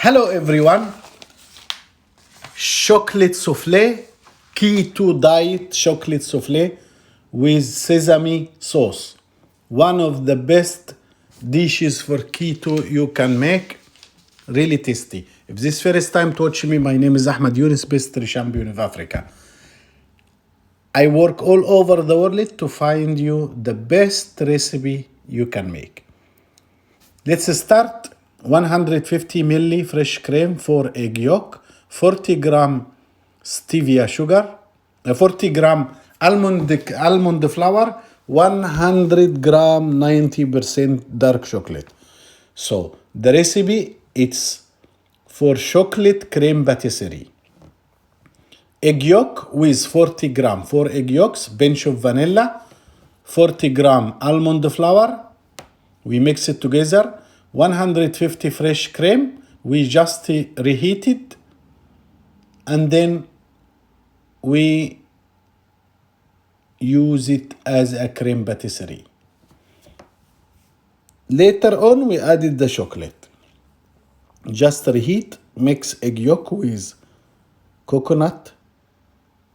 Hello everyone, chocolate soufflé, keto diet chocolate soufflé with sesame sauce. One of the best dishes for keto you can make, really tasty. If this first time to watch me, my name is Ahmed Yunus, pastry champion of Africa. I work all over the world to find you the best recipe you can make. Let's start. 150 ml fresh cream, 4 egg yolk, 40 gram stevia sugar, 40 gram almond flour, 100 gram 90% dark chocolate. So the recipe, it's for chocolate cream patisserie. Egg yolk with 40 gram, 4 egg yolks, pinch of vanilla, 40 gram almond flour. We mix it together. 150 fresh cream. We just reheat it. And then we use it as a cream patisserie. Later on, we added the chocolate. Just reheat, mix egg yolk with coconut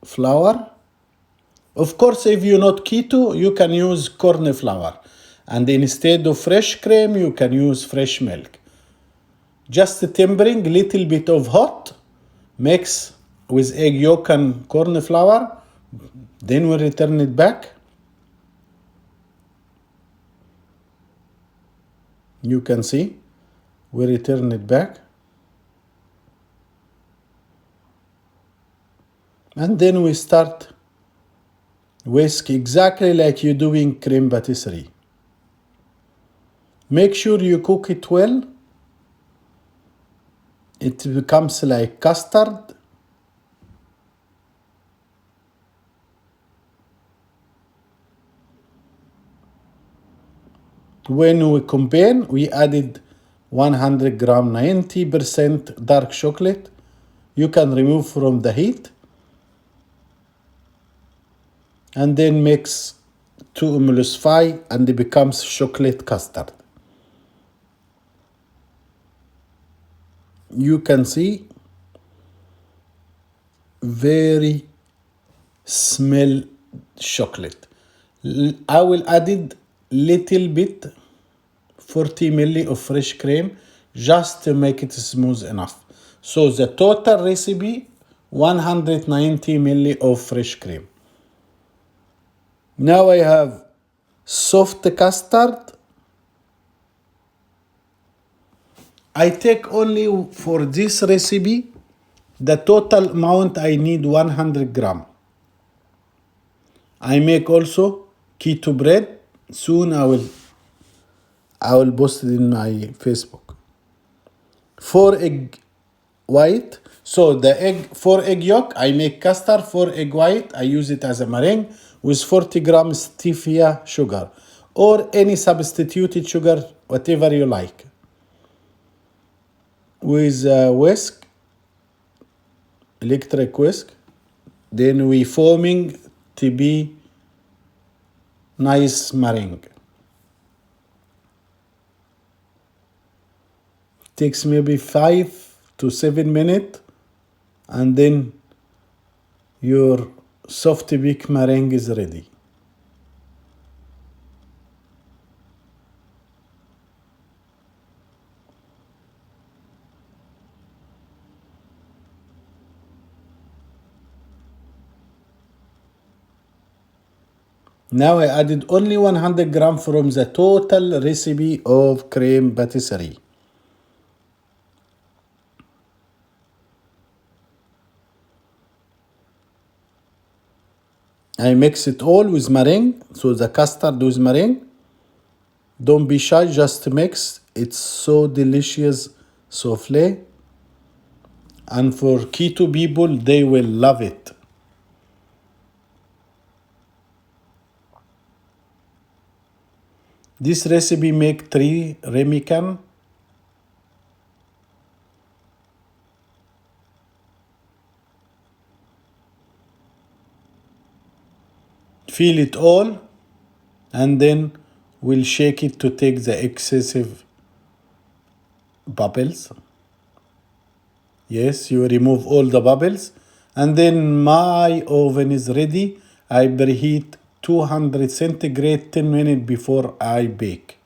flour. Of course, if you're not keto, you can use corn flour. And instead of fresh cream, you can use fresh milk. Just tempering, little bit of hot, mix with egg yolk and corn flour. Then we return it back. You can see, we return it back. And then we start whisk exactly like you're doing cream patisserie. Make sure you cook it well. It becomes like custard. When we combine, we added 100 gram 90% dark chocolate. You can remove from the heat. And then mix to emulsify and it becomes chocolate custard. You can see very smell chocolate. I will add it little bit 40 ml of fresh cream just to make it smooth enough. So the total recipe 190 ml of fresh cream. Now I have soft custard. I take only for this recipe, the total amount I need 100 gram. I make also keto bread. Soon I will post it in my Facebook. 4 egg white. So the egg, 4 egg yolk, I make custard. 4 egg white, I use it as a meringue with 40 gram stevia sugar or any substituted sugar, whatever you like. With a whisk, electric whisk, then we foaming to be nice meringue. Takes maybe 5 to 7 minutes, and then your soft big meringue is ready. Now I added only 100 gram from the total recipe of cream patisserie. I mix it all with meringue, so the custard with meringue. Don't be shy, just mix. It's so delicious soufflé. And for keto people, they will love it. This recipe make 3 ramekin. Fill it all, and then we'll shake it to take the excessive bubbles. Yes, you remove all the bubbles. And then my oven is ready. I preheat 200 centigrade 10 minutes before I bake.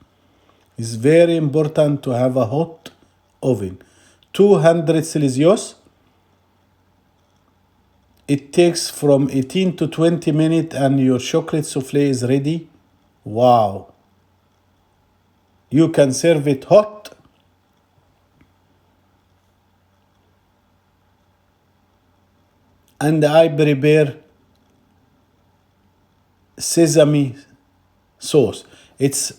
It's very important to have a hot oven. 200 Celsius. It takes from 18 to 20 minutes and your chocolate souffle is ready. Wow. You can serve it hot. And I prepare sesame sauce. It's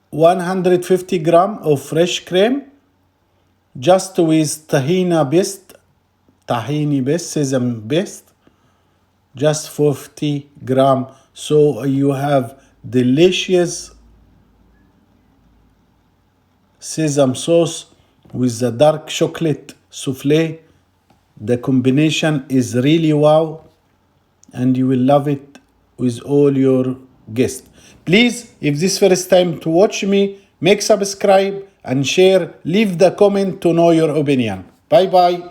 150 gram of fresh cream, just with tahini paste, sesame paste, just 50 gram. So you have delicious sesame sauce with the dark chocolate souffle. The combination is really wow, and you will love it with all your guests. Please, if this first time to watch me, make subscribe and share. Leave the comment to know your opinion. Bye bye.